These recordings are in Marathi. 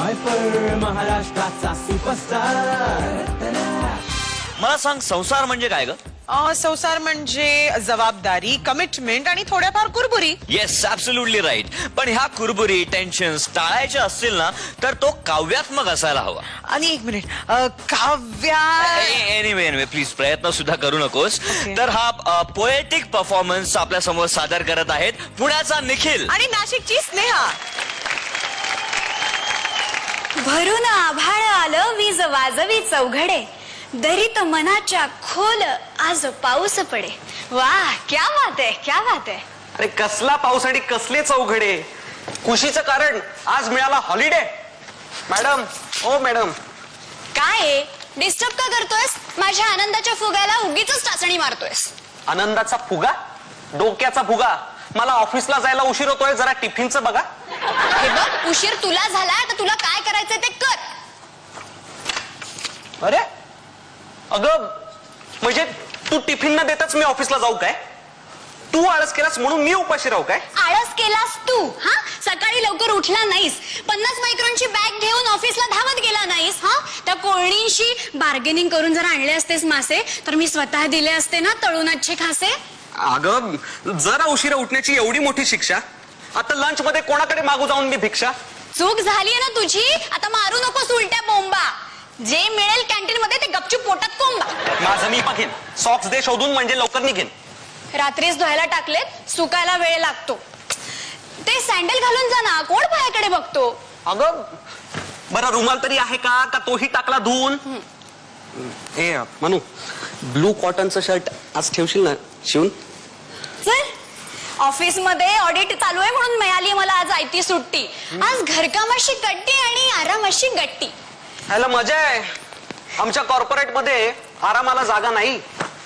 फायफर महाराष्ट्राचा सुपरस्टार. मला सांग, संसार म्हणजे काय ग? संसार म्हणजे जबाबदारी, कमिटमेंट आणि थोड्याफार कुरबुरी. Yes, absolutely right. पण ह्या कुरबुरी, टेन्शन टाळायच्या असतील ना, तर तो काव्यात्मक असायला हवा. आणि एक मिनिट, काव्या एनिवे प्लीज प्रयत्न सुद्धा करू नकोस. तर हा पोएटिक परफॉर्मन्स आपल्या समोर सादर करत आहेत पुण्याचा निखिल आणि नाशिकची स्नेहा. भरून आभाळ आलं, वीज वाजवी चौघडे, दरीत मनाच्या खोल आज पाऊस पडे. वाह, क्या बात आहे, क्या बात आहे. अरे कसला पाऊस आणि कसले चौघडे. खुशीचं कारण आज मिळाला हॉलिडे. मॅडम, ओ मॅडम. काय डिस्टर्ब का करतोयस? माझ्या आनंदाच्या फुग्याला उगीच टाचणी मारतोयस. आनंदाचा फुगा, डोक्याचा फुगा. मला ऑफिसला जायला उशीर होतोय, जरा टिफिनचं बघा. हे बघ, उशीर तुला झालाय तर तुला काय करायचंय ते कर. अरे अगं, म्हणजे तू टिफिन न देताच मी ऑफिसला जाऊ काय? तू आळस केलास म्हणून मी उपाशी राहू काय? आळस केलास तू. हा, सकाळी लवकर उठला नाहीस, 50 मायक्रॉनची बॅग घेऊन ऑफिसला धावत गेला नाहीस. हा, त्या कोळणींशी बार्गेनिंग करून जर आणले असतेस मासे तर मी स्वतः दिले असते ना तळून अच्छे खासे. अगं, जरा उशिरा उठण्याची एवढी मोठी शिक्षा. आता लंच मध्ये कोणाकडे मागू जाऊन मी भिक्षा? चूक झालीये ना तुझी, आता मारू नकोस उलट्या बोंबा. जे मिळेल कॅन्टीन मध्ये ते गपचूप पोटात कोंबा. माझं मी बघेन. सॉक्स दे शोधून, म्हणजे लवकर निघेन. रात्रीच धुवायला टाकलेत, सुकायला वेळ लागतो. ते सँडल घालून जा ना, कोण पायाकडे बघतो. अगं, बरं रुमाल तरी आहे का तोही टाकला धुवून? ए मनू, ब्लू कॉटनचं शर्ट आज ठेवशील ना शिवून? चल, ऑफिस मध्ये ऑडिट चालू आहे म्हणून मिळाली मला आज आयती सुट्टी. आज घरकामाशी गट्टी आणि आरामाशी गट्टी. ह्याला मजा आहे. आमच्या कॉर्पोरेट मध्ये आरामाला जागा नाही.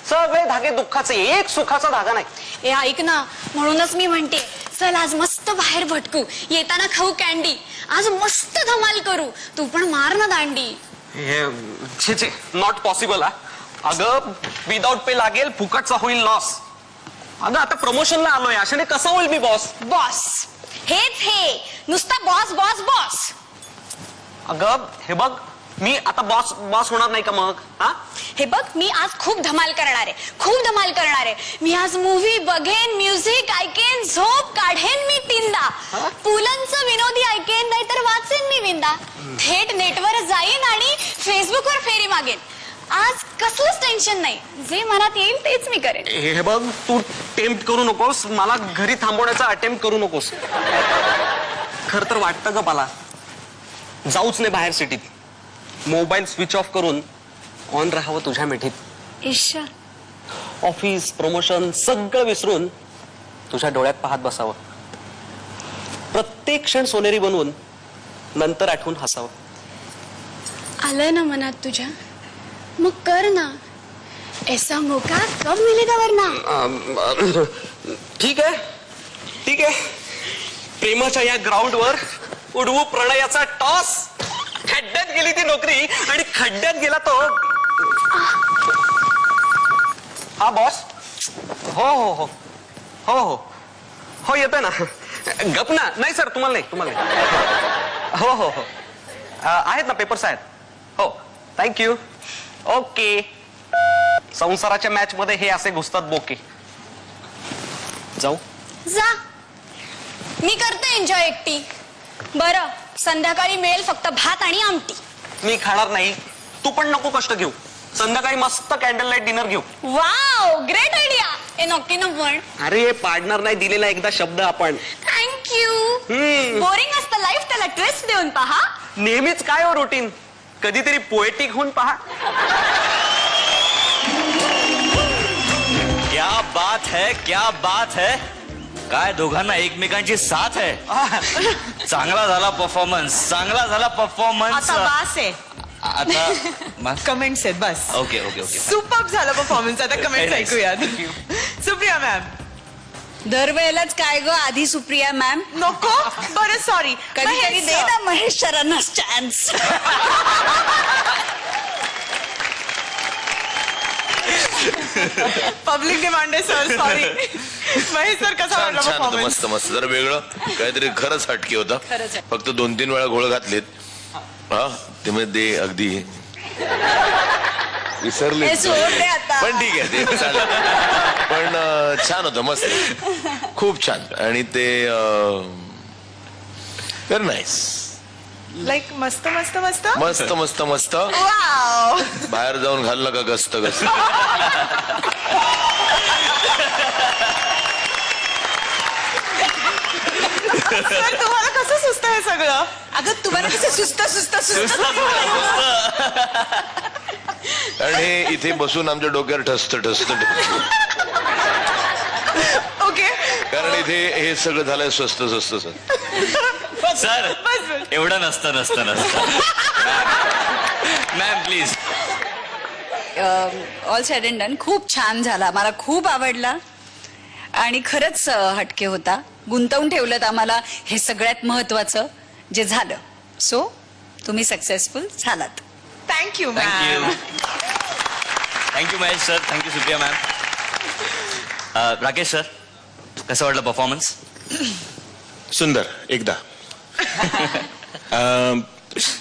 सगळे धागे दुःखाचे, एक सुखाचा धागा नाही. ए ऐक ना, म्हणूनच मी म्हणते चल आज मस्त बाहेर भटकू, येताना खाऊ कॅन्डी, आज मस्त धमाल करू, तू पण मार ना दांडी. हे नॉट पॉसिबल. अगं, विदाउट पे लागेल, फुकटचा होईल लॉस. अगं, आता प्रमोशनला आलोय, अशाने कसं होईल मी बॉस? बॉस हेच हे, नुसता बॉस बॉस बॉस. अगं हे बघ, मी आता बॉस बॉस होणार नाही का मग? हा, हे बघ, मी आज खूप धमाल करणार आहे, खूप धमाल करणार आहे. मी आज मूव्ही बघेन, म्युझिक ऐकेन, झोप काढेन मी तीनदा, पुलंचं विनोदी ऐकेन, नाहीतर वाचेन मी विंदा, थेट नेटवर जाईन आणि फेसबुकवर फेरी मागेन. आज कसलंच टेन्शन नाही, जे मनात येईल तेच मी करेन. हे बघ, तू टेम्प्ट करू नकोस, मला घरी थांबवण्याचा अटेम्प्ट करू नकोस. खर तर वाटतं ग मला जाऊच नाही बाहेर सिटीत. मोबाईल स्विच ऑफ करून ऑन राहावं तुझ्या मिठीत. ईशा, ऑफिस, प्रमोशन सगळं विसरून तुझ्या डोळ्यात पाहत बसावं. प्रत्येक क्षण सोनेरी बनवून नंतर आठवून हसावं. आलं ना मनात तुझ्या, मग कर ना. ऐसा मौका कब मिलेगा वरना. ठीक आहे, ठीक आहे. प्रेमाच्या या ग्राउंडवर उडवू प्रणयाचा टॉस. खड्ड्यात गेली ती नोकरी आणि खड्ड्यात गेला तो. हा बॉस. हो हो हो हो हो हो येतोय ना. गप ना. नाही सर, तुम्हाला नाही, तुम्हाला नाही. हो हो हो आहेत ना, पेपर्स आहेत. हो, थँक्यू. ओके. संसाराच्या मॅच मध्ये हे असे घुसतात बोके. जाऊ जा, मी करते एन्जॉय एकटी. बरं, संध्याकाळी मिळेल फक्त भात आणि आमटी. मी खाणार नाही, तू पण नको कष्ट घेऊ. संध्याकाळी मस्त कॅन्डल लाईट डिनर घेऊ. Wow, great idea. ए नक्की ना पण. अरे पाडणार नाही दिलेला एकदा शब्द आपण. थँक्यू. बोरिंग असतं लाईफ, त्याला ट्विस्ट देऊन पहा. नेहमीच काय हो रुटीन, कधीतरी पोएटिक होऊन पहा. क्या बात है, क्या बात है. काय दोघांना एकमेकांची साथ आहे. चांगला झाला परफॉर्मन्स, चांगला झाला परफॉर्मन्स. आता बास आहे, आता कमेंट्स आहेत बस. Okay okay okay. सुपर झालं परफॉर्मन्स. आता कमेंट्स ऐकूयात. सुप्रिया मॅम. दरवेळेलाच काय ग, आधी सुप्रिया मॅम. नको, बरं सॉरी. कधीतरी दे ना महेश सरांना चान्स. पब्लिक डिमांड आहे सर, सॉरी. महेश सर, कसा वाटला परफॉर्मन्स? मस्त मस्त, जरा वेगळं काहीतरी, खरंच हटके होता. फक्त 2-3 वेळा घोळ घातलेत. हा ते म्हणजे दे अगदी विसरले हे सोड रे आता. पण ठीक आहे ते चालेल. पण छान होतं मस्त खूप छान आणि ते व्हेरी नाईस लाईक मस्त मस्त मस्त मस्त मस्त मस्त वाव बाहेर जाऊन घाललं का गस्त गस्त सर तुम्हाला कसं सुचतं हे सगळं अगं तुम्हाला कसं सुस्त सुस्त सुस्त आणि हे इथे बसून आमच्या डोक्यावर ठसत ठसत ओके कारण इथे हे सगळं झालंय स्वस्त स्वस्त सर एवढं नसतं ma'am please. All sed and done खूप छान झाला मला खूप आवडला आणि खरंच हटके होता गुंतवून ठेवलं आम्हाला हे सगळ्यात महत्वाचं जे झालं सो तुम्ही सक्सेसफुल झालात thank you thank you ma'am thank you Mahesh sir thank you Supriya ma'am. Rakesh sir कसं वाटलं परफॉर्मन्स? सुंदर एकदा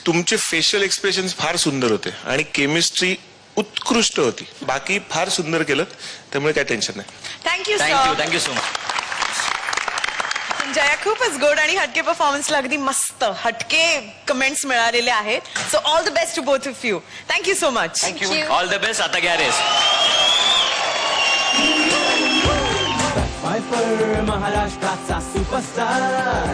तुमचे फेशियल एक्सप्रेशन फार सुंदर होते आणि केमिस्ट्री उत्कृष्ट होती बाकी फार सुंदर केलं त्यामुळे काय टेन्शन नाही. Thank you thank you sir thank you so much. Jaya खूपच गोड आणि हटके परफॉर्मन्सला अगदी मस्त हटके कमेंट्स मिळालेले आहेत so all the best to both of you thank you so much all the best. आता घ्या रेस. फायफर महाराष्ट्राचा सुपरस्टार